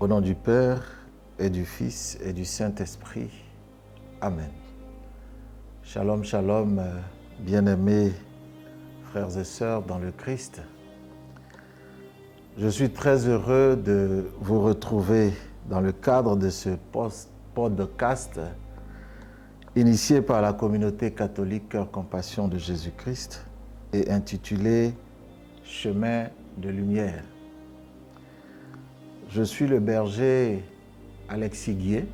Au nom du Père et du Fils et du Saint-Esprit. Amen. Shalom, shalom, bien-aimés frères et sœurs dans le Christ. Je suis très heureux de vous retrouver dans le cadre de ce podcast initié par la communauté catholique Cœur Compassion de Jésus-Christ et intitulé « Chemin de lumière ». Je suis le berger Alexis Guier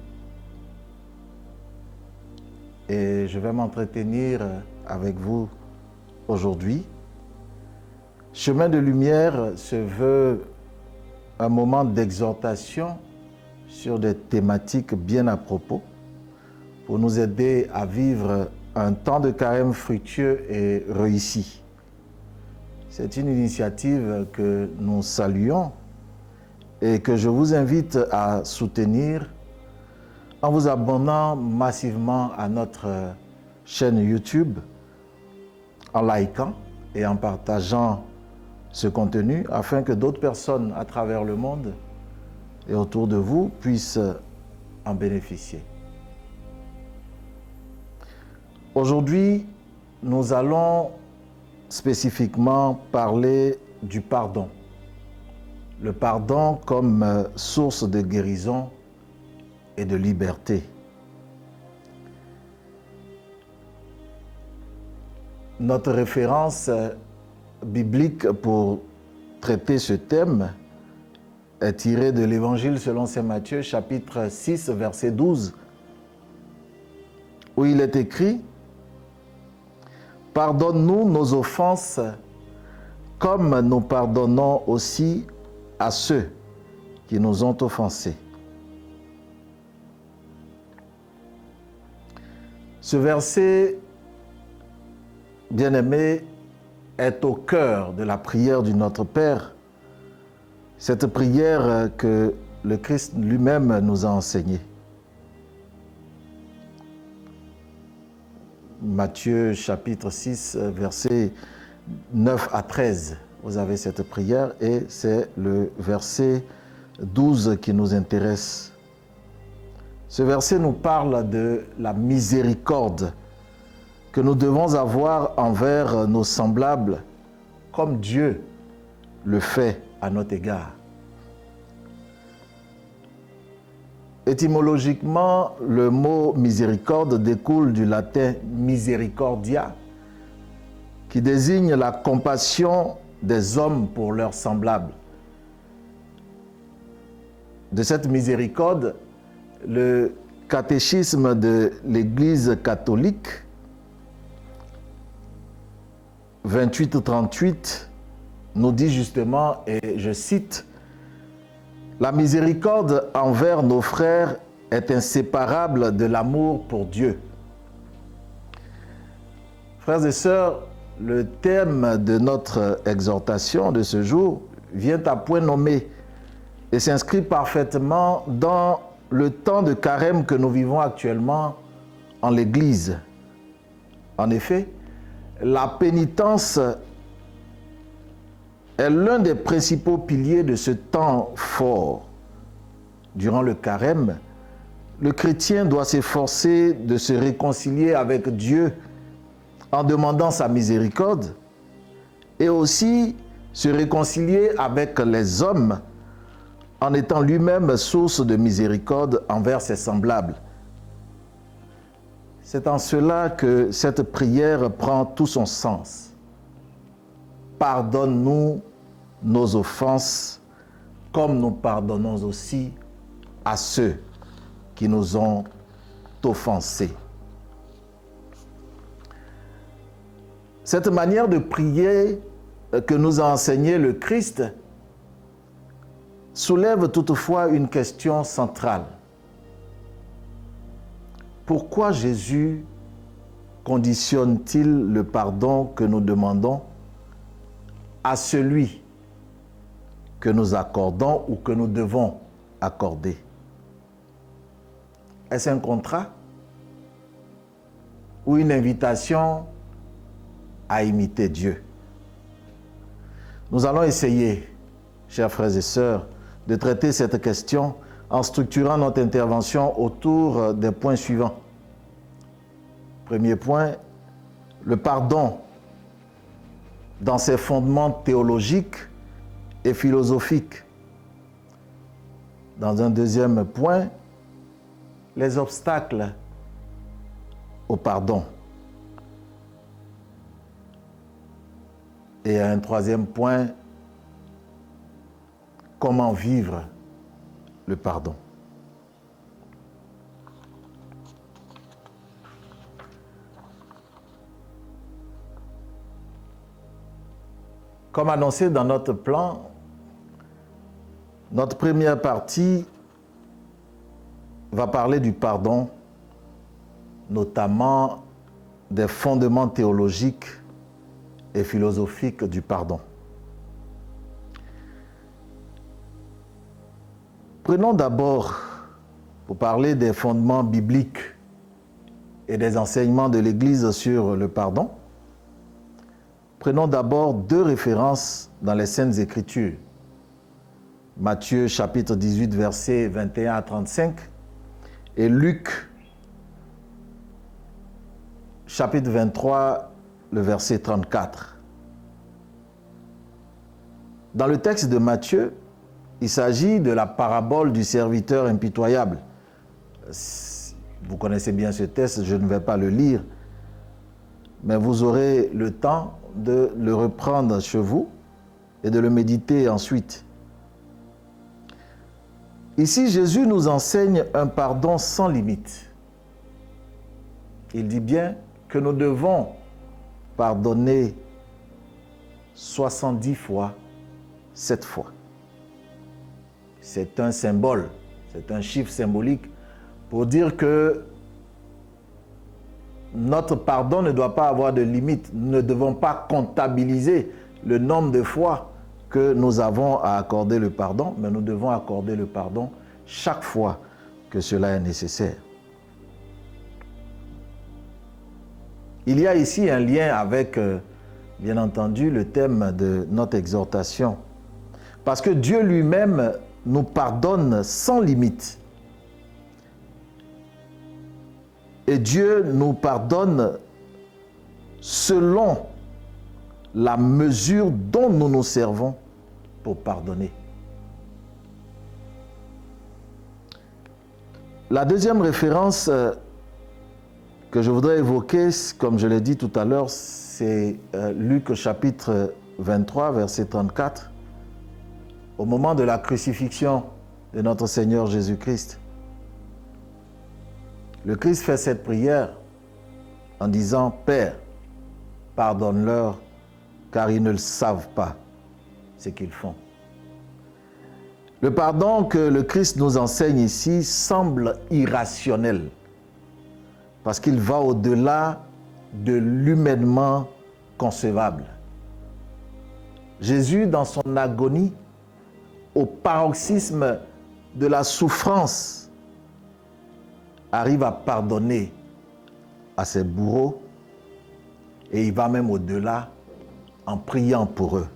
et je vais m'entretenir avec vous aujourd'hui. Chemin de lumière se veut un moment d'exhortation sur des thématiques bien à propos pour nous aider à vivre un temps de carême fructueux et réussi. C'est une initiative que nous saluons et que je vous invite à soutenir en vous abonnant massivement à notre chaîne YouTube, en likant et en partageant ce contenu afin que d'autres personnes à travers le monde et autour de vous puissent en bénéficier. Aujourd'hui, nous allons spécifiquement parler du pardon. Le pardon comme source de guérison et de liberté. Notre référence biblique pour traiter ce thème est tirée de l'Évangile selon saint Matthieu, chapitre 6, verset 12, où il est écrit « Pardonne-nous nos offenses, comme nous pardonnons aussi à ceux qui nous ont offensés. » Ce verset, bien-aimé, est au cœur de la prière du Notre Père, cette prière que le Christ lui-même nous a enseignée. Matthieu chapitre 6, versets 9 à 13. Vous avez cette prière et c'est le verset 12 qui nous intéresse. Ce verset nous parle de la miséricorde que nous devons avoir envers nos semblables comme Dieu le fait à notre égard. Étymologiquement, le mot miséricorde découle du latin misericordia, qui désigne la compassion des hommes pour leurs semblables. De cette miséricorde, le catéchisme de l'Église catholique 28-38 nous dit justement, et je cite, « La miséricorde envers nos frères est inséparable de l'amour pour Dieu. » Frères et sœurs, le thème de notre exhortation de ce jour vient à point nommé et s'inscrit parfaitement dans le temps de carême que nous vivons actuellement en l'Église. En effet, la pénitence est l'un des principaux piliers de ce temps fort. Durant le carême, le chrétien doit s'efforcer de se réconcilier avec Dieu en demandant sa miséricorde et aussi se réconcilier avec les hommes en étant lui-même source de miséricorde envers ses semblables. C'est en cela que cette prière prend tout son sens. Pardonne-nous nos offenses, comme nous pardonnons aussi à ceux qui nous ont offensés. Cette manière de prier que nous a enseigné le Christ soulève toutefois une question centrale. Pourquoi Jésus conditionne-t-il le pardon que nous demandons à celui que nous accordons ou que nous devons accorder? Est-ce un contrat ou une invitation à imiter Dieu? Nous allons essayer, chers frères et sœurs, de traiter cette question en structurant notre intervention autour des points suivants. Premier point, le pardon dans ses fondements théologiques et philosophiques. Dans un deuxième point, les obstacles au pardon. Et un troisième point, comment vivre le pardon. Comme annoncé dans notre plan, notre première partie va parler du pardon, notamment des fondements théologiques et philosophiques du pardon. Prenons d'abord, pour parler des fondements bibliques et des enseignements de l'Église sur le pardon, prenons d'abord deux références dans les Saintes Écritures. Matthieu chapitre 18, versets 21 à 35 et Luc chapitre 23, le verset 34. Dans le texte de Matthieu, il s'agit de la parabole du serviteur impitoyable. Vous connaissez bien ce texte, je ne vais pas le lire, mais vous aurez le temps de le reprendre chez vous et de le méditer ensuite. Ici, Jésus nous enseigne un pardon sans limite. Il dit bien que nous devons pardonner 70 fois, 7 fois. C'est un symbole, c'est un chiffre symbolique pour dire que notre pardon ne doit pas avoir de limite. Nous ne devons pas comptabiliser le nombre de fois que nous avons à accorder le pardon, mais nous devons accorder le pardon chaque fois que cela est nécessaire. Il y a ici un lien avec, bien entendu, le thème de notre exhortation. Parce que Dieu lui-même nous pardonne sans limite. Et Dieu nous pardonne selon la mesure dont nous nous servons pour pardonner. La deuxième référence que je voudrais évoquer, comme je l'ai dit tout à l'heure, c'est Luc chapitre 23, verset 34. Au moment de la crucifixion de notre Seigneur Jésus-Christ, le Christ fait cette prière en disant « Père, pardonne-leur, car ils ne le savent pas ce qu'ils font. » Le pardon que le Christ nous enseigne ici semble irrationnel parce qu'il va au-delà de l'humainement concevable. Jésus, dans son agonie, au paroxysme de la souffrance, arrive à pardonner à ses bourreaux et il va même au-delà en priant pour eux.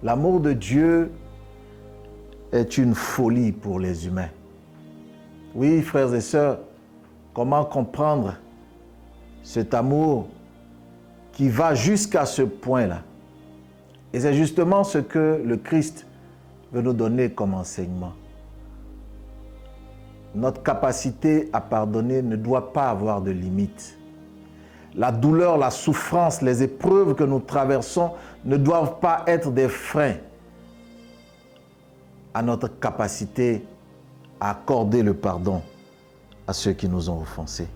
L'amour de Dieu est une folie pour les humains. Oui, frères et sœurs, comment comprendre cet amour qui va jusqu'à ce point-là? Et c'est justement ce que le Christ veut nous donner comme enseignement. Notre capacité à pardonner ne doit pas avoir de limite. La douleur, la souffrance, les épreuves que nous traversons ne doivent pas être des freins à notre capacité à accorder le pardon à ceux qui nous ont offensés.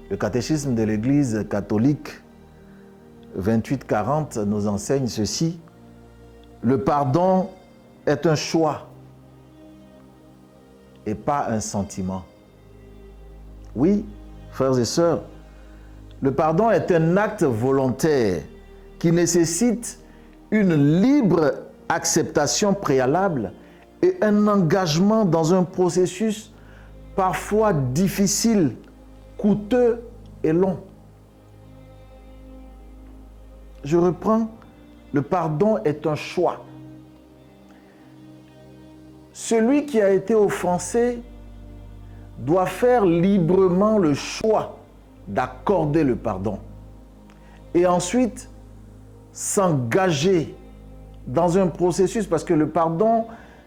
Le catéchisme de l'Église catholique 2840 nous enseigne ceci. Le pardon est un choix et pas un sentiment. Oui, frères et sœurs, le pardon est un acte volontaire qui nécessite une libre acceptation préalable et un engagement dans un processus parfois difficile, coûteux et long. je reprends, le pardon est un choix. Celui qui a été offensé doit faire librement le choix d'accorder le pardon. Et ensuite, s'engager dans un processus, parce que le pardon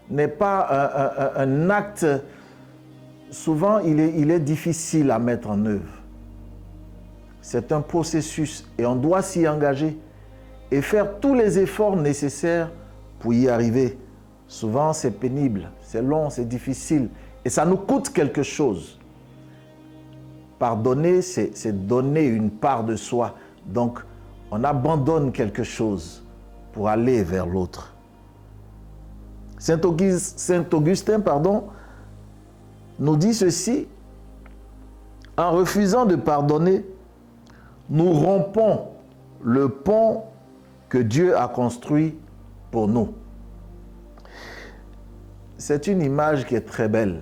n'est pas un acte, souvent il est difficile à mettre en œuvre. C'est un processus et on doit s'y engager et faire tous les efforts nécessaires pour y arriver. Souvent c'est pénible, c'est long, c'est difficile et ça nous coûte quelque chose. Pardonner, c'est donner une part de soi. Donc, on abandonne quelque chose pour aller vers l'autre. Saint Augustin, nous dit ceci: en refusant de pardonner, nous rompons le pont que Dieu a construit pour nous. C'est une image qui est très belle.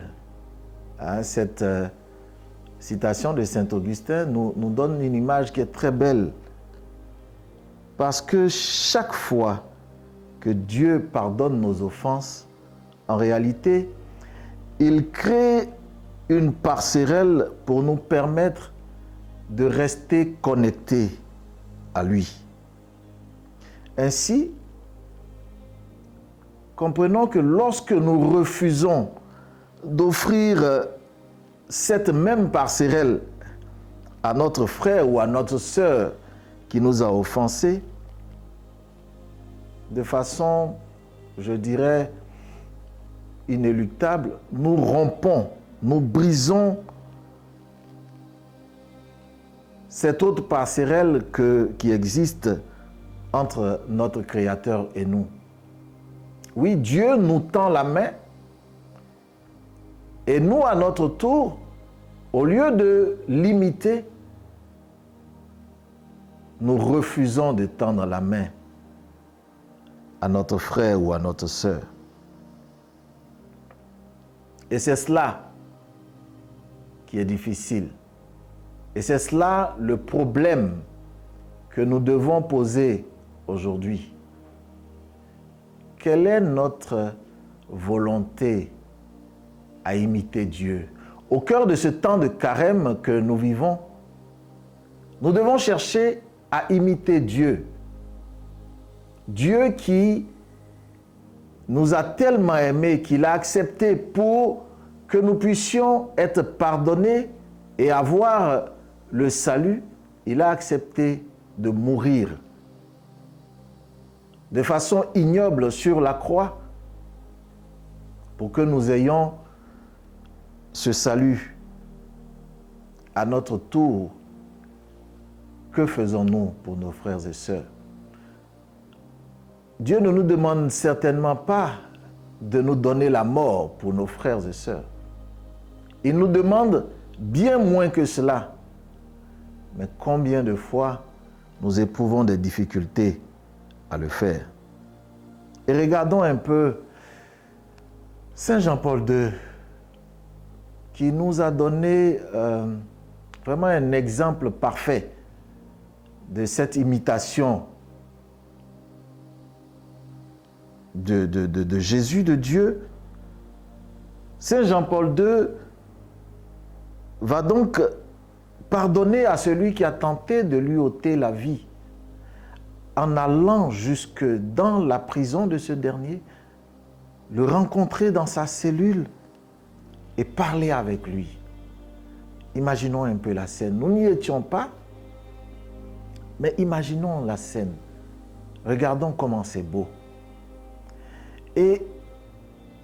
Cette citation de Saint Augustin nous donne une image qui est très belle. Parce que chaque fois que Dieu pardonne nos offenses, en réalité, il crée une passerelle pour nous permettre de rester connectés à lui. Ainsi, comprenons que lorsque nous refusons d'offrir cette même passerelle à notre frère ou à notre sœur qui nous a offensés, de façon, je dirais, inéluctable, nous rompons, nous brisons cette autre passerelle qui existe entre notre Créateur et nous. Oui, Dieu nous tend la main et nous, à notre tour, au lieu de l'imiter, nous refusons de tendre la main à notre frère ou à notre sœur. Et c'est cela qui est difficile. Et c'est cela le problème que nous devons poser aujourd'hui. Quelle est notre volonté à imiter Dieu? Au cœur de ce temps de carême que nous vivons, nous devons chercher à imiter Dieu. Dieu qui nous a tellement aimés qu'il a accepté pour que nous puissions être pardonnés et avoir le salut, il a accepté de mourir de façon ignoble sur la croix pour que nous ayons ce salut. À notre tour, que faisons-nous pour nos frères et sœurs? Dieu ne nous demande certainement pas de nous donner la mort pour nos frères et sœurs. Il nous demande bien moins que cela. Mais combien de fois nous éprouvons des difficultés à le faire? Et regardons un peu Saint Jean-Paul II, qui nous a donné vraiment un exemple parfait de cette imitation de Jésus, de Dieu. Saint Jean-Paul II va donc pardonner à celui qui a tenté de lui ôter la vie, en allant jusque dans la prison de ce dernier, le rencontrer dans sa cellule et parler avec lui. Imaginons un peu la scène. Nous n'y étions pas, mais imaginons la scène. Regardons comment c'est beau. Et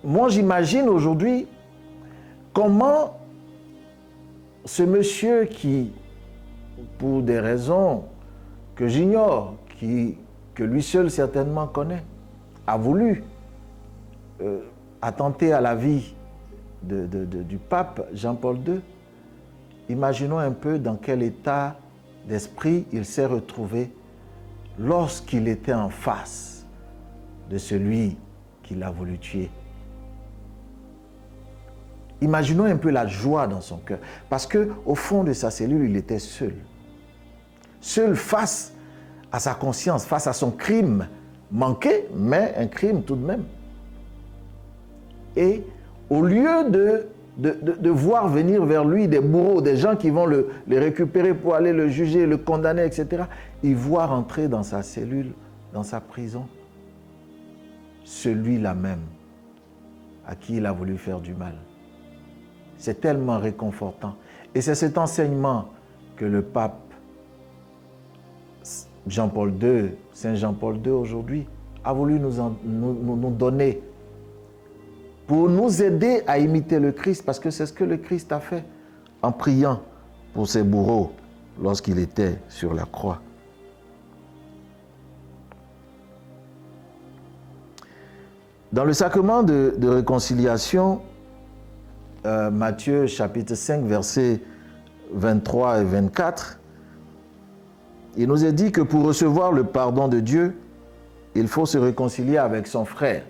moi, j'imagine aujourd'hui comment ce monsieur qui, pour des raisons que j'ignore, que lui seul certainement connaît, a voulu attenter à la vie du pape Jean-Paul II. Imaginons un peu dans quel état d'esprit il s'est retrouvé lorsqu'il était en face de celui qui l'a voulu tuer. Imaginons un peu la joie dans son cœur, parce qu'au fond de sa cellule, il était seul. Seul face à sa conscience, face à son crime manqué, mais un crime tout de même. Et au lieu de voir venir vers lui des bourreaux, des gens qui vont les récupérer pour aller le juger, le condamner, etc., il voit rentrer dans sa cellule, dans sa prison, celui-là même à qui il a voulu faire du mal. C'est tellement réconfortant. Et c'est cet enseignement que le pape Jean-Paul II, Saint Jean-Paul II aujourd'hui, a voulu nous donner pour nous aider à imiter le Christ, parce que c'est ce que le Christ a fait en priant pour ses bourreaux lorsqu'il était sur la croix. Dans le sacrement de réconciliation, Matthieu chapitre 5, versets 23 et 24, il nous est dit que pour recevoir le pardon de Dieu, il faut se réconcilier avec son frère.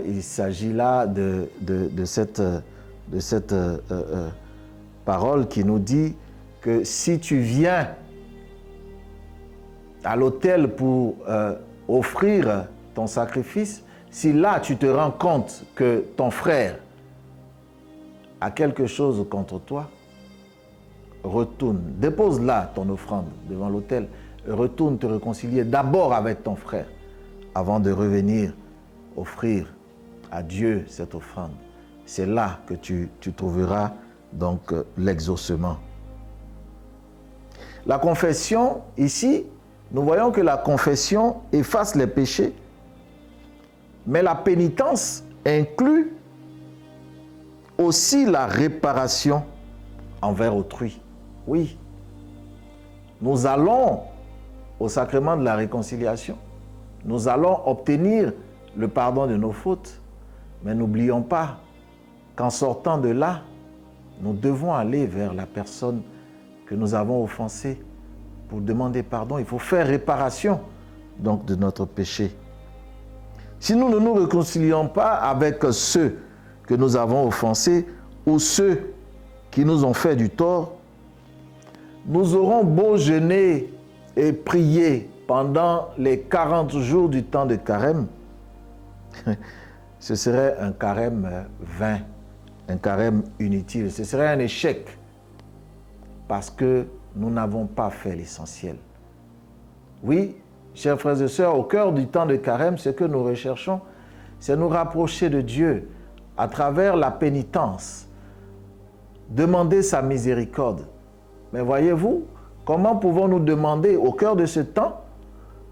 Il s'agit là de cette parole qui nous dit que si tu viens à l'autel pour offrir ton sacrifice, si là tu te rends compte que ton frère a quelque chose contre toi, retourne, dépose là ton offrande devant l'autel, retourne te réconcilier d'abord avec ton frère avant de revenir offrir à Dieu cette offrande. C'est là que tu trouveras donc l'exaucement. La confession, ici, nous voyons que la confession efface les péchés, mais la pénitence inclut aussi la réparation envers autrui. Oui, nous allons au sacrement de la réconciliation, nous allons obtenir le pardon de nos fautes, mais n'oublions pas qu'en sortant de là, nous devons aller vers la personne que nous avons offensée pour demander pardon. Il faut faire réparation donc de notre péché. Si nous ne nous réconcilions pas avec ceux que nous avons offensés ou ceux qui nous ont fait du tort, nous aurons beau jeûner et prier pendant les 40 jours du temps de carême, ce serait un carême vain, un carême inutile. Ce serait un échec parce que nous n'avons pas fait l'essentiel. Oui, chers frères et sœurs, au cœur du temps de carême, ce que nous recherchons, c'est nous rapprocher de Dieu à travers la pénitence, demander sa miséricorde. Mais voyez-vous, comment pouvons-nous demander au cœur de ce temps,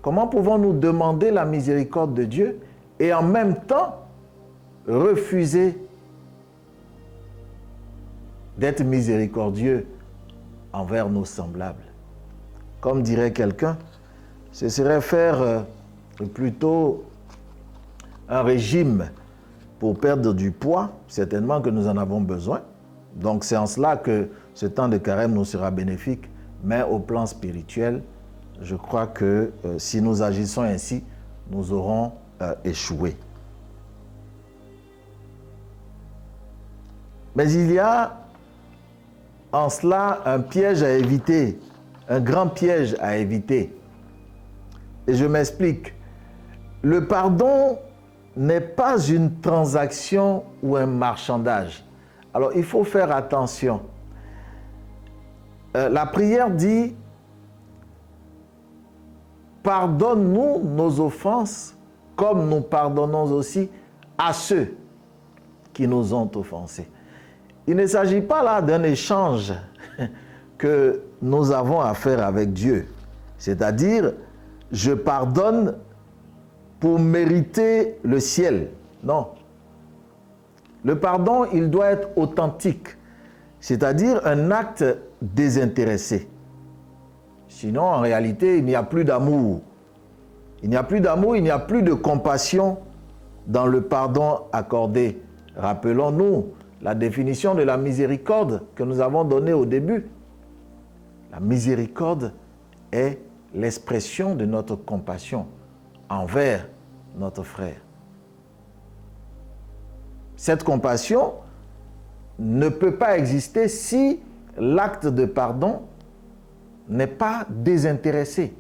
comment pouvons-nous demander la miséricorde de Dieu et en même temps refuser d'être miséricordieux envers nos semblables? Comme dirait quelqu'un, ce serait faire plutôt un régime pour perdre du poids, certainement que nous en avons besoin. Donc c'est en cela que ce temps de carême nous sera bénéfique, mais au plan spirituel, je crois que si nous agissons ainsi, nous aurons échoué. Mais il y a en cela un piège à éviter, un grand piège à éviter. Et je m'explique. Le pardon n'est pas une transaction ou un marchandage. Alors il faut faire attention. La prière dit « Pardonne-nous nos offenses comme nous pardonnons aussi à ceux qui nous ont offensés. » Il ne s'agit pas là d'un échange que nous avons à faire avec Dieu. C'est-à-dire, je pardonne pour mériter le ciel. Non. Le pardon, il doit être authentique. C'est-à-dire un acte désintéressé. Sinon, en réalité, il n'y a plus d'amour. Il n'y a plus d'amour, il n'y a plus de compassion dans le pardon accordé. Rappelons-nous la définition de la miséricorde que nous avons donnée au début. La miséricorde est l'expression de notre compassion envers notre frère. Cette compassion ne peut pas exister si l'acte de pardon n'est pas désintéressé.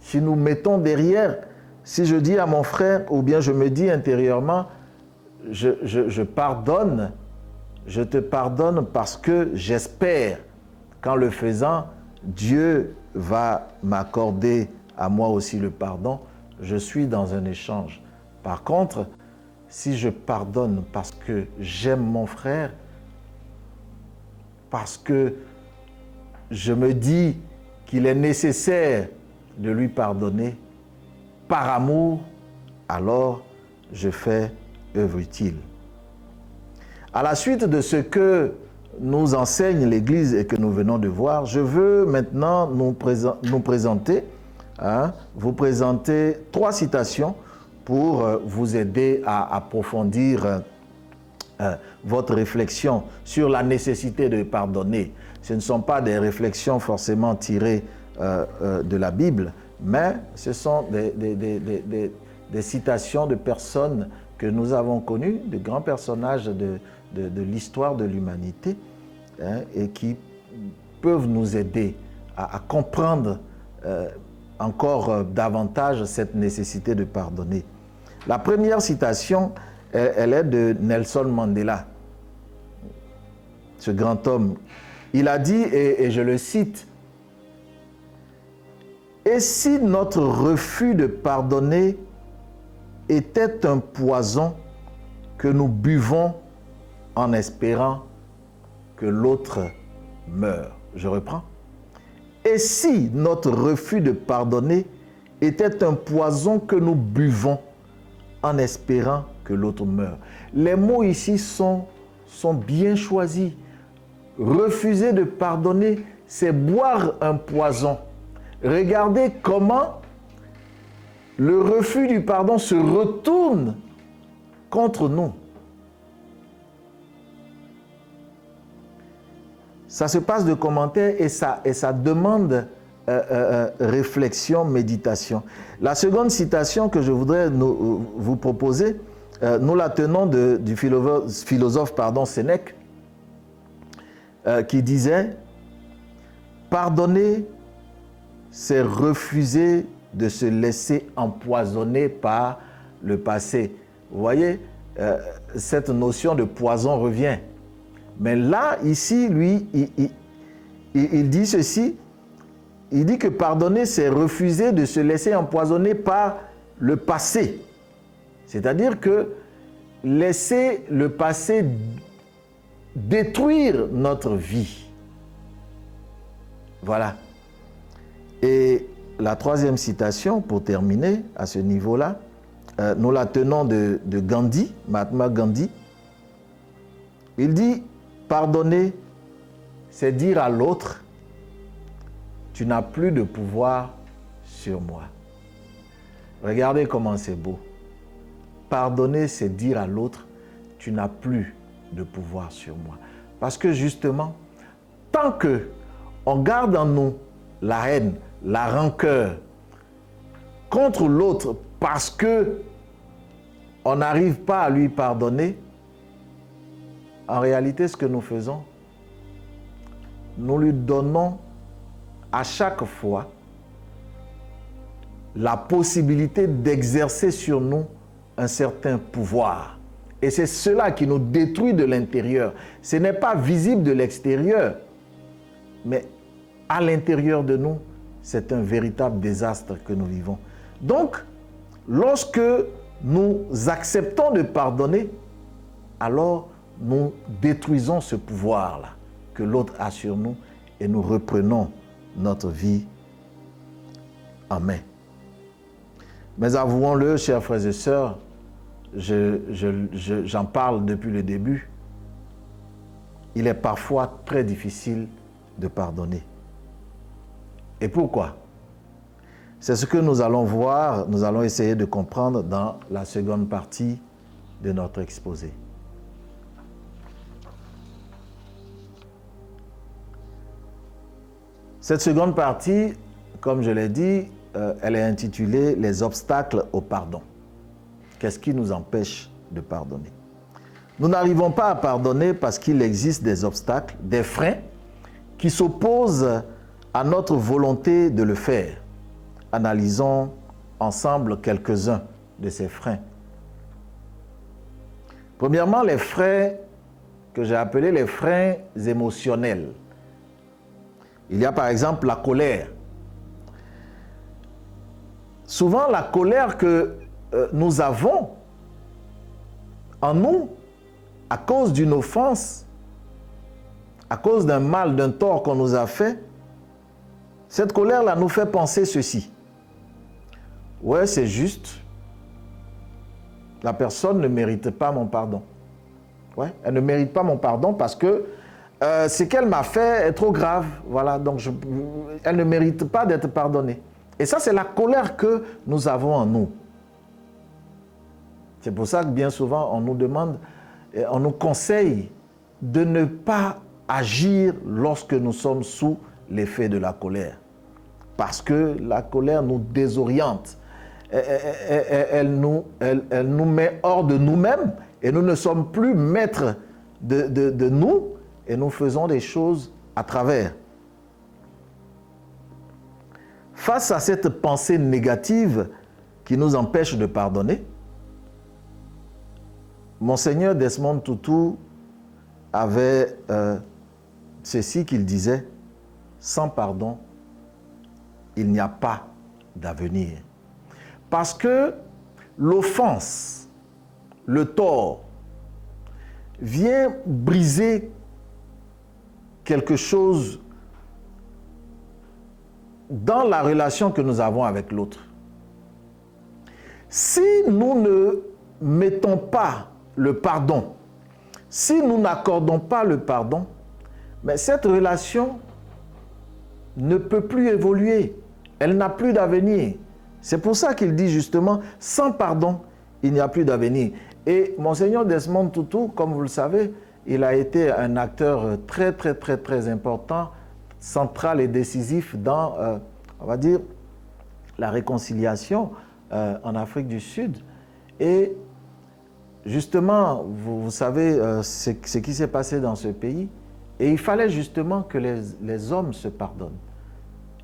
Si nous mettons derrière, si je dis à mon frère, ou bien je me dis intérieurement, je pardonne, je te pardonne parce que j'espère qu'en le faisant, Dieu va m'accorder à moi aussi le pardon, je suis dans un échange. Par contre, si je pardonne parce que j'aime mon frère, parce que je me dis qu'il est nécessaire de lui pardonner, par amour, alors je fais œuvre utile. À la suite de ce que nous enseigne l'Église et que nous venons de voir, je veux maintenant vous présenter 3 citations pour vous aider à approfondir votre réflexion sur la nécessité de pardonner. Ce ne sont pas des réflexions forcément tirées de la Bible, mais ce sont des citations de personnes que nous avons connues, de grands personnages de l'histoire de l'humanité, et qui peuvent nous aider à comprendre encore davantage cette nécessité de pardonner. La première citation, elle est de Nelson Mandela, ce grand homme. Il a dit, et je le cite, « Et si notre refus de pardonner était un poison que nous buvons en espérant que l'autre meure. » Je reprends. « Et si notre refus de pardonner était un poison que nous buvons en espérant que l'autre meure. » Les mots ici sont bien choisis. Refuser de pardonner, c'est boire un poison. Regardez comment le refus du pardon se retourne contre nous. Ça se passe de commentaires et ça demande réflexion, méditation. La seconde citation que je voudrais vous proposer, nous la tenons du philosophe Sénèque, qui disait « Pardonner, c'est refuser de se laisser empoisonner par le passé. » Vous voyez, cette notion de poison revient. Mais là, ici, lui, il dit ceci. Il dit que pardonner, c'est refuser de se laisser empoisonner par le passé. C'est-à-dire que laisser le passé détruire notre vie. Voilà. Et la troisième citation, pour terminer à ce niveau-là, nous la tenons de Gandhi, Mahatma Gandhi. Il dit, pardonner, c'est dire à l'autre, tu n'as plus de pouvoir sur moi. Regardez comment c'est beau. Pardonner, c'est dire à l'autre, tu n'as plus de pouvoir sur moi. Parce que justement, tant que on garde en nous la haine, la rancœur contre l'autre parce que on n'arrive pas à lui pardonner, en réalité, ce que nous faisons, nous lui donnons à chaque fois la possibilité d'exercer sur nous un certain pouvoir. Et c'est cela qui nous détruit de l'intérieur. Ce n'est pas visible de l'extérieur, mais à l'intérieur de nous, c'est un véritable désastre que nous vivons. Donc, lorsque nous acceptons de pardonner, alors nous détruisons ce pouvoir-là que l'autre a sur nous et nous reprenons notre vie en main. Mais avouons-le, chers frères et sœurs, j'en parle depuis le début, il est parfois très difficile de pardonner. Et pourquoi? C'est ce que nous allons voir, nous allons essayer de comprendre dans la seconde partie de notre exposé. Cette seconde partie, comme je l'ai dit, elle est intitulée « Les obstacles au pardon ». Qu'est-ce qui nous empêche de pardonner? Nous n'arrivons pas à pardonner parce qu'il existe des obstacles, des freins qui s'opposent à notre volonté de le faire. Analysons ensemble quelques-uns de ces freins. Premièrement, les freins que j'ai appelés les freins émotionnels. Il y a par exemple la colère. Souvent, la colère que nous avons en nous, à cause d'une offense, à cause d'un mal, d'un tort qu'on nous a fait, cette colère-là nous fait penser ceci. Ouais, c'est juste. La personne ne mérite pas mon pardon. Ouais, elle ne mérite pas mon pardon parce que ce qu'elle m'a fait est trop grave. Voilà, donc elle ne mérite pas d'être pardonnée. Et ça, c'est la colère que nous avons en nous. C'est pour ça que bien souvent, on nous demande, on nous conseille de ne pas agir lorsque nous sommes sous l'effet de la colère. Parce que la colère nous désoriente. Elle nous met hors de nous-mêmes et nous ne sommes plus maîtres de nous et nous faisons des choses à travers. Face à cette pensée négative qui nous empêche de pardonner, Monseigneur Desmond Tutu avait ceci qu'il disait: sans pardon, il n'y a pas d'avenir. Parce que l'offense, le tort, vient briser quelque chose dans la relation que nous avons avec l'autre. Si nous ne mettons pas le pardon, si nous n'accordons pas le pardon, mais cette relation ne peut plus évoluer. Elle n'a plus d'avenir. C'est pour ça qu'il dit justement, sans pardon, il n'y a plus d'avenir. Et Monseigneur Desmond Tutu, comme vous le savez, il a été un acteur très, très, très, très important, central et décisif dans, on va dire, la réconciliation en Afrique du Sud. Et justement, vous savez ce qui s'est passé dans ce pays. Et il fallait justement que les hommes se pardonnent.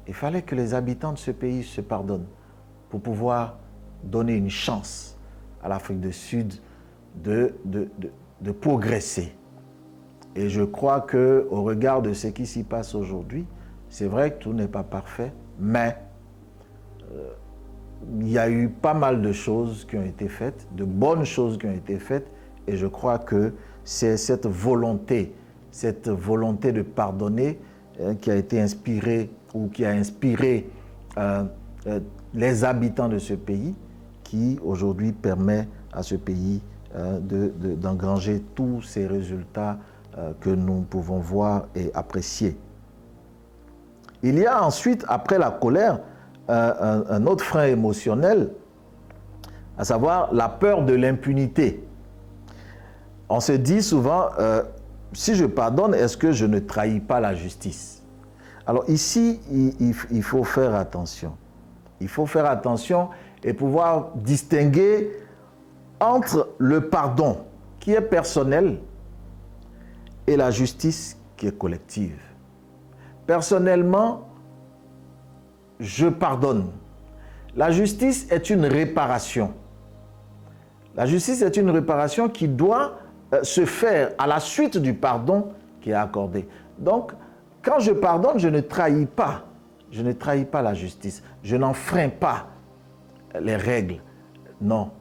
Il fallait que les habitants de ce pays se pardonnent pour pouvoir donner une chance à l'Afrique du Sud de progresser. Et je crois qu'au regard de ce qui s'y passe aujourd'hui, c'est vrai que tout n'est pas parfait, mais il y a eu pas mal de choses qui ont été faites, de bonnes choses qui ont été faites, et je crois que c'est cette volonté de pardonner qui a été inspirée ou qui a inspiré les habitants de ce pays qui aujourd'hui permet à ce pays d'engranger tous ces résultats que nous pouvons voir et apprécier. Il y a ensuite, après la colère, un autre frein émotionnel, à savoir la peur de l'impunité. On se dit souvent, si je pardonne, est-ce que je ne trahis pas la justice? Alors ici, il faut faire attention. Il faut faire attention et pouvoir distinguer entre le pardon qui est personnel et la justice qui est collective. Personnellement, je pardonne. La justice est une réparation. La justice est une réparation qui doit se faire à la suite du pardon qui est accordé. Donc, quand je pardonne, je ne trahis pas. Je ne trahis pas la justice. Je n'enfreins pas les règles. Non.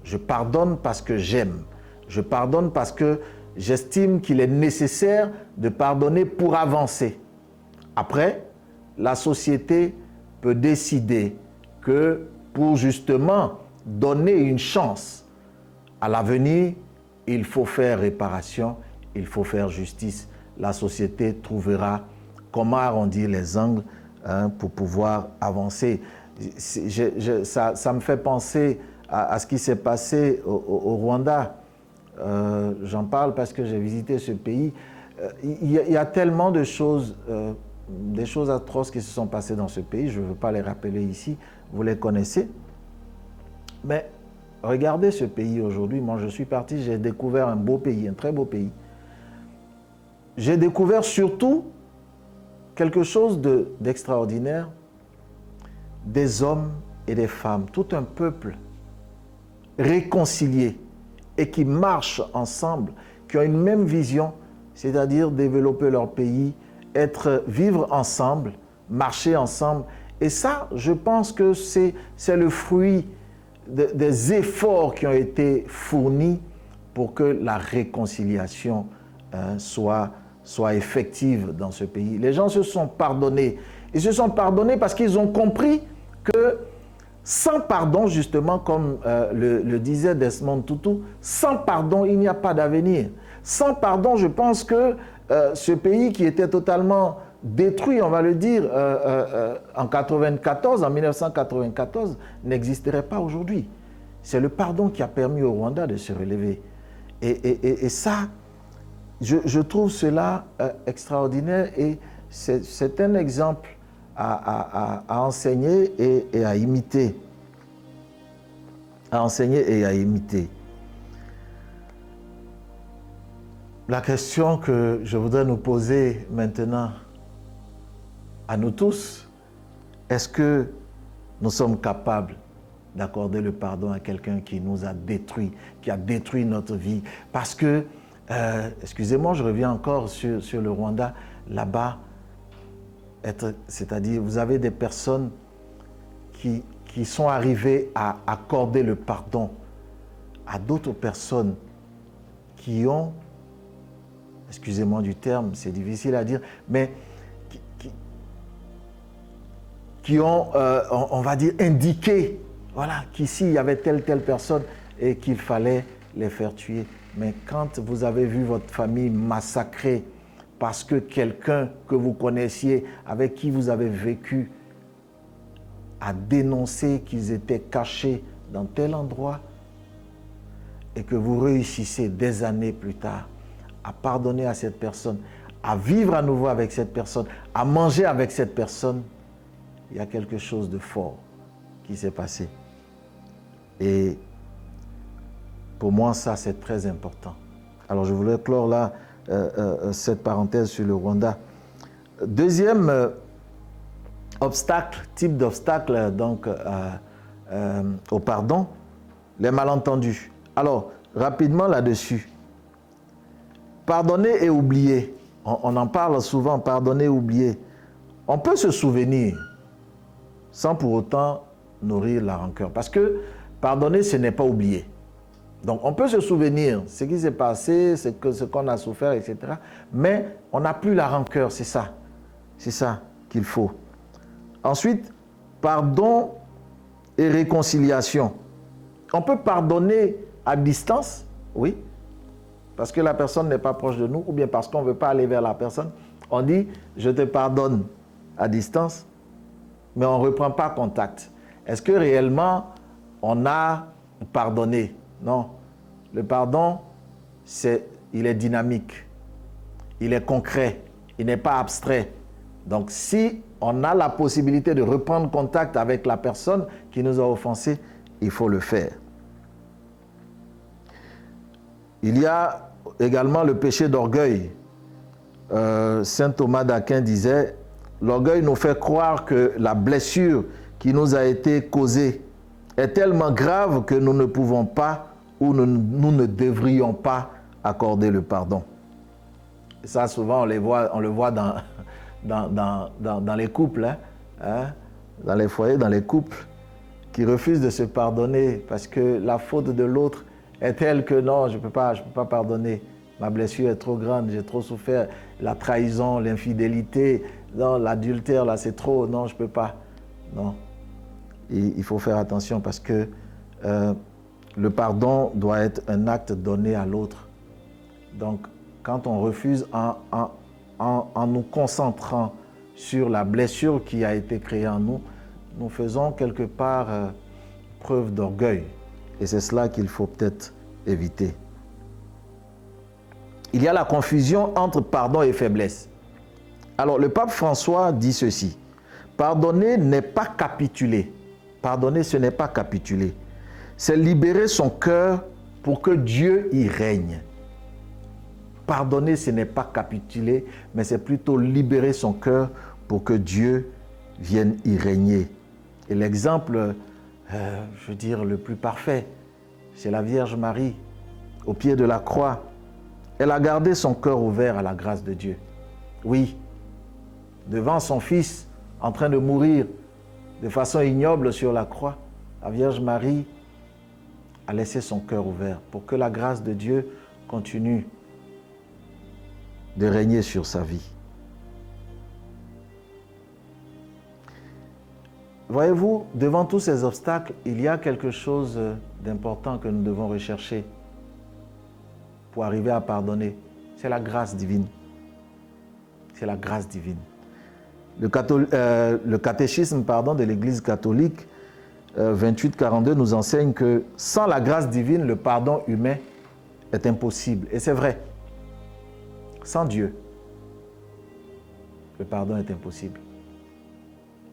Je pardonne parce que j'aime. Je pardonne parce que j'estime qu'il est nécessaire de pardonner pour avancer. Après, la société peut décider que pour justement donner une chance à l'avenir, il faut faire réparation, il faut faire justice. La société trouvera comment arrondir les angles pour pouvoir avancer. Ça me fait penser à ce qui s'est passé au Rwanda. J'en parle parce que j'ai visité ce pays. Il y a tellement de choses, des choses atroces qui se sont passées dans ce pays. Je ne veux pas les rappeler ici, vous les connaissez. Mais regardez ce pays aujourd'hui. Moi, je suis parti, j'ai découvert un beau pays, un très beau pays. J'ai découvert surtout quelque chose d'extraordinaire, des hommes et des femmes, tout un peuple réconcilié et qui marchent ensemble, qui ont une même vision, c'est-à-dire développer leur pays, vivre ensemble, marcher ensemble. Et ça, je pense que c'est le fruit des efforts qui ont été fournis pour que la réconciliation soit effective dans ce pays. Les gens se sont pardonnés. Ils se sont pardonnés parce qu'ils ont compris que sans pardon, justement, comme le disait Desmond Tutu, sans pardon, il n'y a pas d'avenir. Sans pardon, je pense que ce pays qui était totalement détruit, on va le dire, en 1994, n'existerait pas aujourd'hui. C'est le pardon qui a permis au Rwanda de se relever. Et ça, je trouve cela extraordinaire et c'est un exemple à enseigner et à imiter. À enseigner et à imiter. La question que je voudrais nous poser maintenant à nous tous, est-ce que nous sommes capables d'accorder le pardon à quelqu'un qui nous a détruit, qui a détruit notre vie? Parce que, excusez-moi, je reviens encore sur le Rwanda, là-bas, c'est-à-dire vous avez des personnes qui sont arrivées à accorder le pardon à d'autres personnes qui ont, excusez-moi du terme, c'est difficile à dire, mais qui ont, on va dire, indiqué, voilà, qu'ici il y avait telle personne et qu'il fallait les faire tuer. Mais quand vous avez vu votre famille massacrée parce que quelqu'un que vous connaissiez, avec qui vous avez vécu, a dénoncé qu'ils étaient cachés dans tel endroit et que vous réussissez des années plus tard à pardonner à cette personne, à vivre à nouveau avec cette personne, à manger avec cette personne, il y a quelque chose de fort qui s'est passé. Et pour moi, ça, c'est très important. Alors, je voulais clore là cette parenthèse sur le Rwanda. Deuxième type d'obstacle donc au pardon, les malentendus. Alors, rapidement là-dessus. Pardonner et oublier. On en parle souvent, pardonner et oublier. On peut se souvenir sans pour autant nourrir la rancœur. Parce que pardonner, ce n'est pas oublier. Donc, on peut se souvenir ce qui s'est passé, ce qu'on a souffert, etc. Mais on n'a plus la rancœur, c'est ça. C'est ça qu'il faut. Ensuite, pardon et réconciliation. On peut pardonner à distance, oui, parce que la personne n'est pas proche de nous, ou bien parce qu'on ne veut pas aller vers la personne. On dit, je te pardonne à distance, mais on ne reprend pas contact. Est-ce que réellement, on a pardonné? Non. Le pardon, il est dynamique, il est concret, il n'est pas abstrait. Donc, si on a la possibilité de reprendre contact avec la personne qui nous a offensés, il faut le faire. Il y a également le péché d'orgueil. Saint Thomas d'Aquin disait, l'orgueil nous fait croire que la blessure qui nous a été causée est tellement grave que nous ne pouvons pas ou nous ne devrions pas accorder le pardon. Et ça, souvent, on le voit dans les couples, dans les foyers, dans les couples, qui refusent de se pardonner parce que la faute de l'autre est telle que non, je peux pas pardonner. Ma blessure est trop grande, j'ai trop souffert. La trahison, l'infidélité, non, l'adultère, là, c'est trop. Non, je peux pas. Non. Et il faut faire attention parce que le pardon doit être un acte donné à l'autre. Donc, quand on refuse en nous concentrant sur la blessure qui a été créée en nous, nous faisons quelque part preuve d'orgueil. Et c'est cela qu'il faut peut-être éviter. Il y a la confusion entre pardon et faiblesse. Alors, le pape François dit ceci. Pardonner n'est pas capituler. Pardonner, ce n'est pas capituler. C'est libérer son cœur pour que Dieu y règne. Pardonner, ce n'est pas capituler, mais c'est plutôt libérer son cœur pour que Dieu vienne y régner. Et l'exemple, je veux dire, le plus parfait, c'est la Vierge Marie, au pied de la croix. Elle a gardé son cœur ouvert à la grâce de Dieu. Oui, devant son Fils, en train de mourir de façon ignoble sur la croix, la Vierge Marie a laissé son cœur ouvert pour que la grâce de Dieu continue de régner sur sa vie. Voyez-vous, devant tous ces obstacles, il y a quelque chose d'important que nous devons rechercher pour arriver à pardonner. C'est la grâce divine. C'est la grâce divine. Le catéchisme de l'Église catholique 28-42 nous enseigne que sans la grâce divine, le pardon humain est impossible. Et c'est vrai. Sans Dieu, le pardon est impossible.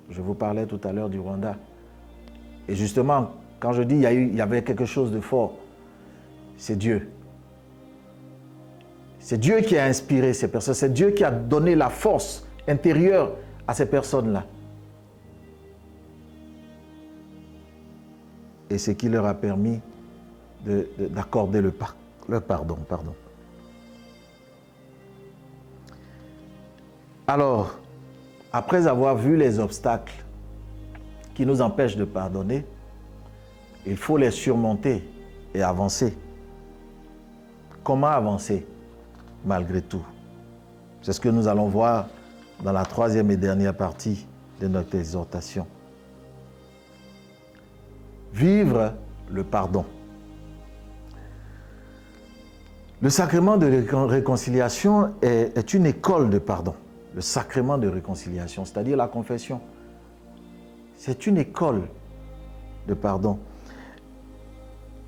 Je vous parlais tout à l'heure du Rwanda. Et justement, quand je dis il y avait quelque chose de fort, c'est Dieu. C'est Dieu qui a inspiré ces personnes. C'est Dieu qui a donné la force intérieure à ces personnes-là. Et c'est qui leur a permis d'accorder le pardon. Alors, après avoir vu les obstacles qui nous empêchent de pardonner, il faut les surmonter et avancer. Comment avancer malgré tout? C'est ce que nous allons voir dans la troisième et dernière partie de notre exhortation. Vivre le pardon. Le sacrement de réconciliation est une école de pardon. Le sacrement de réconciliation, c'est-à-dire la confession. C'est une école de pardon.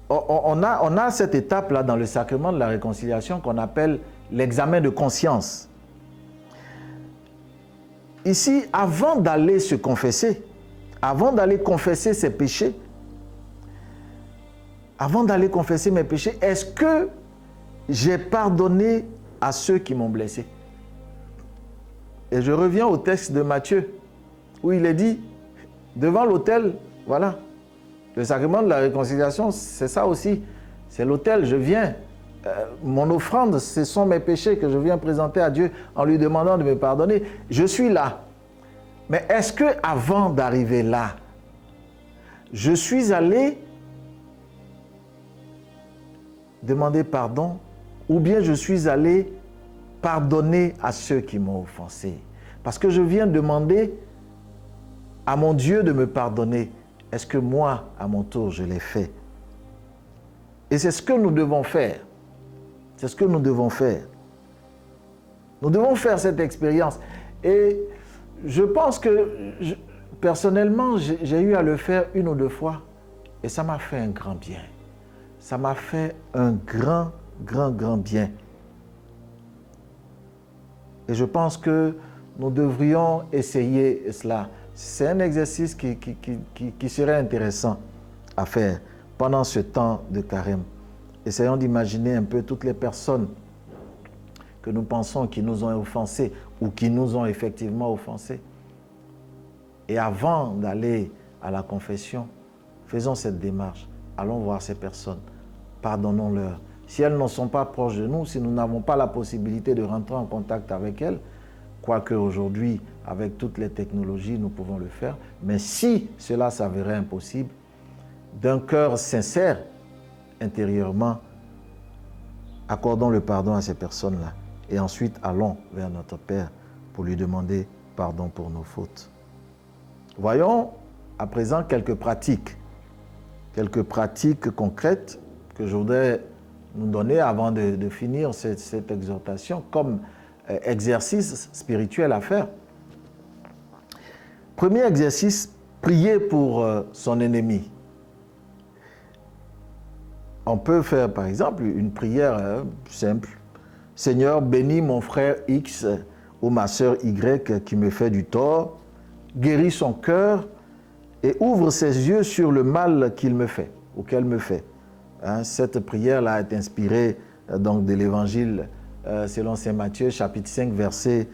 On a cette étape-là dans le sacrement de la réconciliation qu'on appelle l'examen de conscience. Ici, avant d'aller se confesser, avant d'aller confesser ses péchés, avant d'aller confesser mes péchés, est-ce que j'ai pardonné à ceux qui m'ont blessé? Et je reviens au texte de Matthieu, où il est dit, devant l'autel, voilà, le sacrement de la réconciliation, c'est ça aussi, c'est l'autel, je viens, mon offrande, ce sont mes péchés que je viens présenter à Dieu en lui demandant de me pardonner. Je suis là. Mais est-ce que avant d'arriver là, je suis allé demander pardon ou bien je suis allé pardonner à ceux qui m'ont offensé? Parce que je viens demander à mon Dieu de me pardonner. Est-ce que moi, à mon tour, je l'ai fait? Et c'est ce que nous devons faire. C'est ce que nous devons faire. Nous devons faire cette expérience. Et je pense que, personnellement, j'ai eu à le faire une ou deux fois. Et ça m'a fait un grand bien. Ça m'a fait un grand bien. Et je pense que nous devrions essayer cela. C'est un exercice qui serait intéressant à faire pendant ce temps de carême. Essayons d'imaginer un peu toutes les personnes que nous pensons qui nous ont offensés ou qui nous ont effectivement offensés. Et avant d'aller à la confession, faisons cette démarche. Allons voir ces personnes. Pardonnons-leur. Si elles ne sont pas proches de nous, si nous n'avons pas la possibilité de rentrer en contact avec elles, quoique aujourd'hui, avec toutes les technologies, nous pouvons le faire, mais si cela s'avérait impossible, d'un cœur sincère, intérieurement, accordons le pardon à ces personnes-là. Et ensuite, allons vers notre Père pour lui demander pardon pour nos fautes. Voyons à présent quelques pratiques concrètes que je voudrais nous donner avant de finir cette exhortation comme exercice spirituel à faire. Premier exercice, prier pour son ennemi. On peut faire par exemple une prière simple. Seigneur, bénis mon frère X ou ma sœur Y qui me fait du tort, guéris son cœur et ouvre ses yeux sur le mal qu'il me fait ou qu'elle me fait. Cette prière-là est inspirée donc de l'évangile selon Saint Matthieu, chapitre 5, verset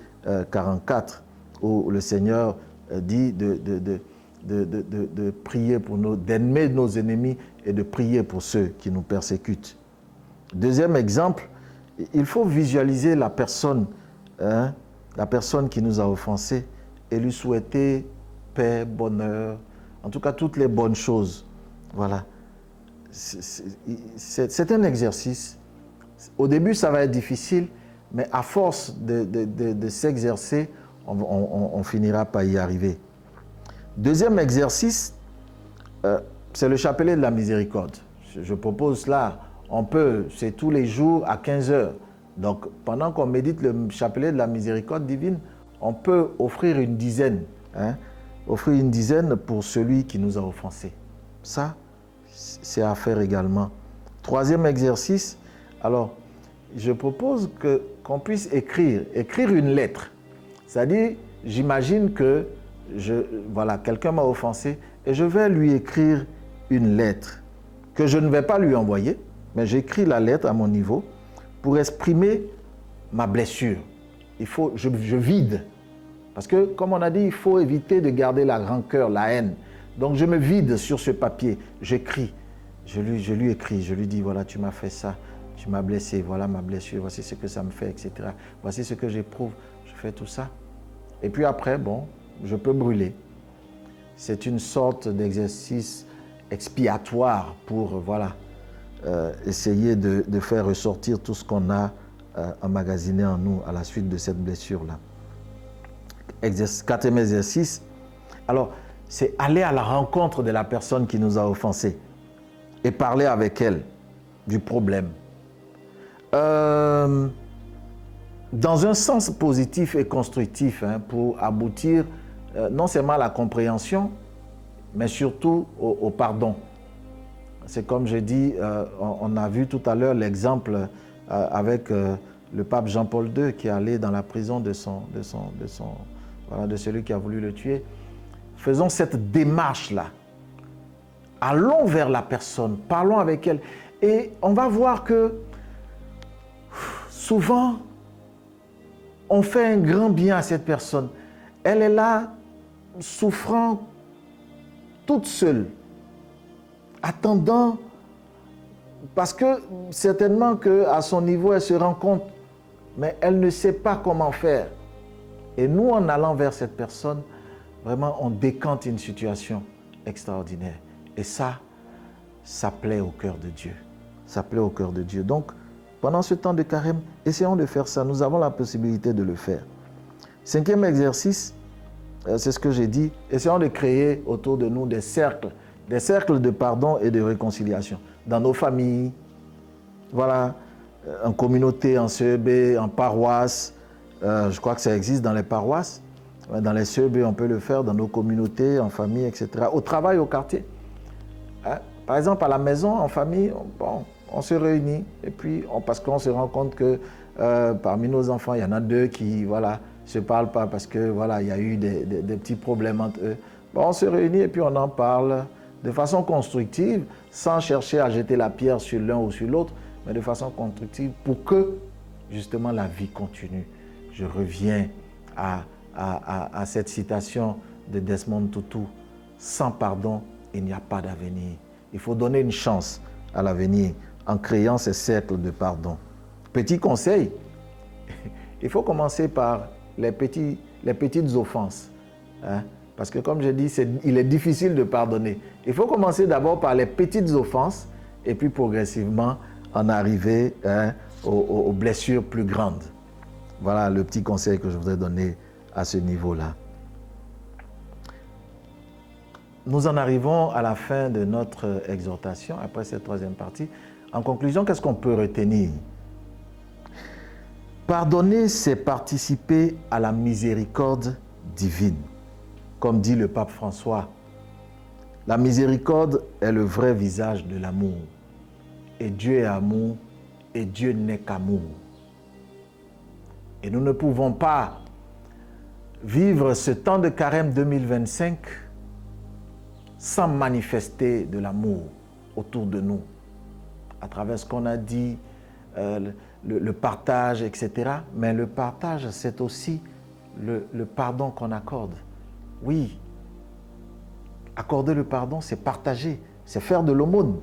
44, où le Seigneur dit de prier pour nous, d'aimer nos ennemis et de prier pour ceux qui nous persécutent. Deuxième exemple, il faut visualiser la personne qui nous a offensés et lui souhaiter paix, bonheur, en tout cas toutes les bonnes choses. Voilà. C'est un exercice. Au début, ça va être difficile, mais à force de s'exercer, on finira par y arriver. Deuxième exercice, c'est le chapelet de la miséricorde. Je propose là, c'est tous les jours à 15 heures. Donc, pendant qu'on médite le chapelet de la miséricorde divine, on peut offrir une dizaine. Offrir une dizaine pour celui qui nous a offensés. Ça, c'est à faire également. Troisième exercice, alors, je propose qu'on puisse écrire une lettre. C'est-à-dire, j'imagine que quelqu'un m'a offensé et je vais lui écrire une lettre que je ne vais pas lui envoyer, mais j'écris la lettre à mon niveau pour exprimer ma blessure. Je vide. Parce que, comme on a dit, il faut éviter de garder la rancœur, la haine. Donc, je me vide sur ce papier. J'écris. Je lui écris. Je lui dis, voilà, tu m'as fait ça. Tu m'as blessé. Voilà ma blessure. Voici ce que ça me fait, etc. Voici ce que j'éprouve. Je fais tout ça. Et puis après, je peux brûler. C'est une sorte d'exercice expiatoire pour, essayer de faire ressortir tout ce qu'on a emmagasiné en nous à la suite de cette blessure-là. Quatrième exercice, alors, c'est aller à la rencontre de la personne qui nous a offensés et parler avec elle du problème. Dans un sens positif et constructif, pour aboutir non seulement à la compréhension, mais surtout au pardon. C'est comme je dis, on a vu tout à l'heure l'exemple avec le pape Jean-Paul II qui est allé dans la prison de celui qui a voulu le tuer. Faisons cette démarche-là. Allons vers la personne, parlons avec elle. Et on va voir que souvent, on fait un grand bien à cette personne. Elle est là, souffrant toute seule, attendant, parce que certainement qu'à son niveau, elle se rend compte, mais elle ne sait pas comment faire. Et nous, en allant vers cette personne, vraiment, on décante une situation extraordinaire. Et ça plaît au cœur de Dieu. Ça plaît au cœur de Dieu. Donc, pendant ce temps de carême, essayons de faire ça. Nous avons la possibilité de le faire. Cinquième exercice, c'est ce que j'ai dit. Essayons de créer autour de nous des cercles de pardon et de réconciliation. Dans nos familles, en communauté, en CEB, en paroisse. Je crois que ça existe dans les paroisses. Dans les CEB, on peut le faire dans nos communautés, en famille, etc. Au travail, au quartier. Par exemple, à la maison, en famille, on se réunit. Et puis, parce qu'on se rend compte que parmi nos enfants, il y en a deux qui ne se parlent pas parce que il y a eu des petits problèmes entre eux. On se réunit et puis on en parle de façon constructive, sans chercher à jeter la pierre sur l'un ou sur l'autre, mais de façon constructive pour que, justement, la vie continue. Je reviens à cette citation de Desmond Tutu. Sans pardon, il n'y a pas d'avenir. Il faut donner une chance à l'avenir en créant ces cercles de pardon. Petit conseil, il faut commencer par les petites offenses. Parce que comme je dis, il est difficile de pardonner. Il faut commencer d'abord par les petites offenses et puis progressivement en arriver aux blessures plus grandes. Voilà le petit conseil que je voudrais donner à ce niveau-là. Nous en arrivons à la fin de notre exhortation, après cette troisième partie. En conclusion, qu'est-ce qu'on peut retenir? Pardonner, c'est participer à la miséricorde divine. Comme dit le pape François, la miséricorde est le vrai visage de l'amour. Et Dieu est amour, et Dieu n'est qu'amour. Et nous ne pouvons pas vivre ce temps de carême 2025 sans manifester de l'amour autour de nous. À travers ce qu'on a dit, le partage, etc. Mais le partage, c'est aussi le pardon qu'on accorde. Oui, accorder le pardon, c'est partager, c'est faire de l'aumône.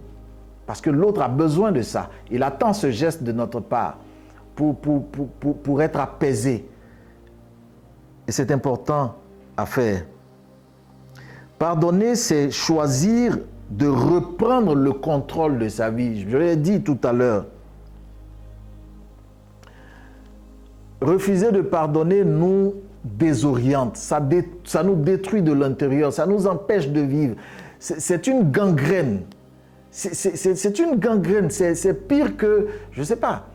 Parce que l'autre a besoin de ça. Il attend ce geste de notre part pour être apaisé. Et c'est important à faire. Pardonner, c'est choisir de reprendre le contrôle de sa vie. Je l'ai dit tout à l'heure. Refuser de pardonner nous désoriente, ça nous détruit de l'intérieur, ça nous empêche de vivre. C'est une gangrène. C'est une gangrène, c'est pire que, je ne sais pas.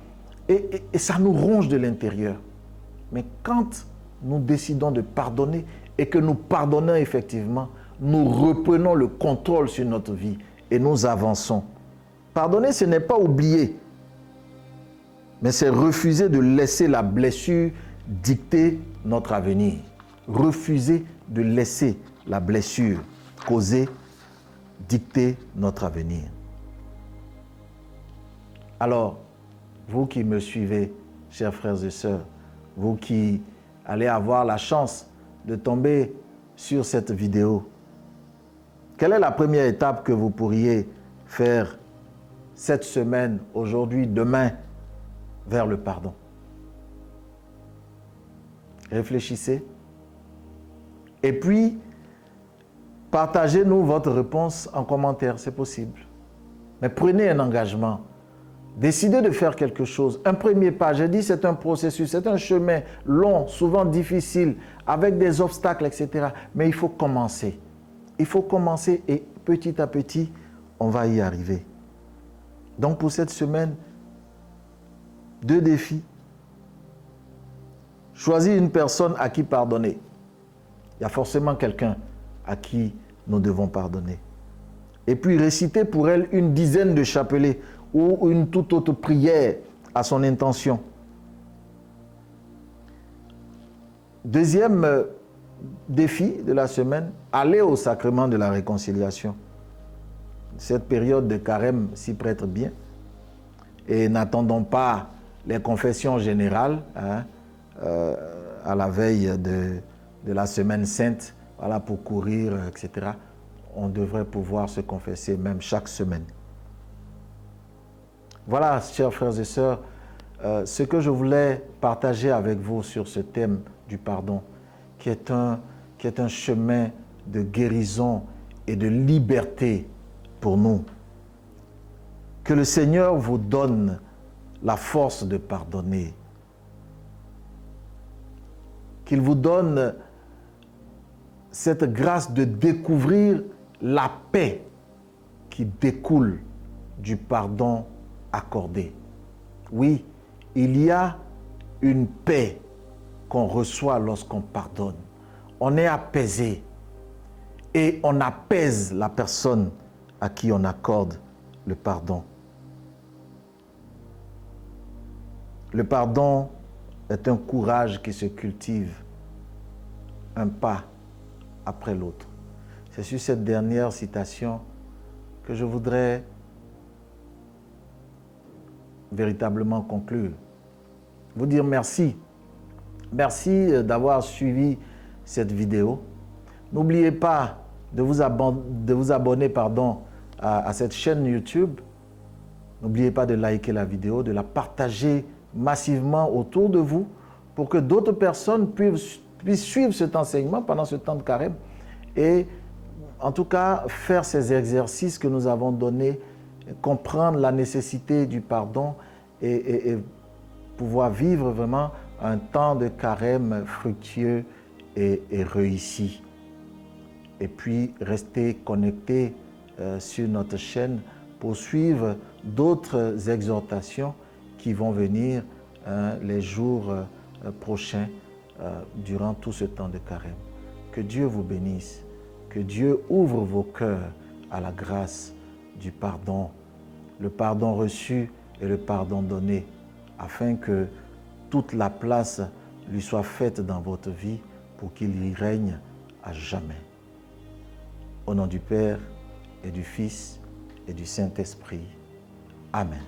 Et ça nous ronge de l'intérieur. Mais quand nous décidons de pardonner et que nous pardonnons effectivement, nous reprenons le contrôle sur notre vie et nous avançons. Pardonner, ce n'est pas oublier, mais c'est refuser de laisser la blessure dicter notre avenir. Refuser de laisser la blessure causée dicter notre avenir. Alors, vous qui me suivez, chers frères et sœurs, vous qui allez avoir la chance de tomber sur cette vidéo, quelle est la première étape que vous pourriez faire cette semaine, aujourd'hui, demain, vers le pardon? Réfléchissez. Et puis, partagez-nous votre réponse en commentaire, c'est possible. Mais prenez un engagement. Décidez de faire quelque chose. Un premier pas, j'ai dit, c'est un processus, c'est un chemin long, souvent difficile, avec des obstacles, etc. Mais il faut commencer. Il faut commencer et petit à petit, on va y arriver. Donc pour cette semaine, 2 défis. Choisis une personne à qui pardonner. Il y a forcément quelqu'un à qui nous devons pardonner. Et puis réciter pour elle une dizaine de chapelets ou une toute autre prière à son intention. Deuxième défi de la semaine, aller au sacrement de la réconciliation. Cette période de carême s'y prête bien. Et n'attendons pas les confessions générales à la veille de la semaine sainte, voilà, pour courir, etc. On devrait pouvoir se confesser même chaque semaine. Voilà, chers frères et sœurs, ce que je voulais partager avec vous sur ce thème du pardon, qui est un chemin de guérison et de liberté pour nous. Que le Seigneur vous donne la force de pardonner. Qu'il vous donne cette grâce de découvrir la paix qui découle du pardon accordé. Oui, il y a une paix qu'on reçoit lorsqu'on pardonne. On est apaisé et on apaise la personne à qui on accorde le pardon. Le pardon est un courage qui se cultive un pas après l'autre. C'est sur cette dernière citation que je voudrais véritablement conclure. Vous dire merci. Merci d'avoir suivi cette vidéo. N'oubliez pas de vous abonner à cette chaîne YouTube. N'oubliez pas de liker la vidéo, de la partager massivement autour de vous pour que d'autres personnes puissent suivre cet enseignement pendant ce temps de carême et en tout cas faire ces exercices que nous avons donnés, comprendre la nécessité du pardon et pouvoir vivre vraiment un temps de carême fructueux et réussi. Et puis rester connecté sur notre chaîne pour suivre d'autres exhortations qui vont venir les jours prochains durant tout ce temps de carême. Que Dieu vous bénisse, que Dieu ouvre vos cœurs à la grâce du pardon, le pardon reçu et le pardon donné, afin que toute la place lui soit faite dans votre vie pour qu'il y règne à jamais. Au nom du Père et du Fils et du Saint-Esprit. Amen.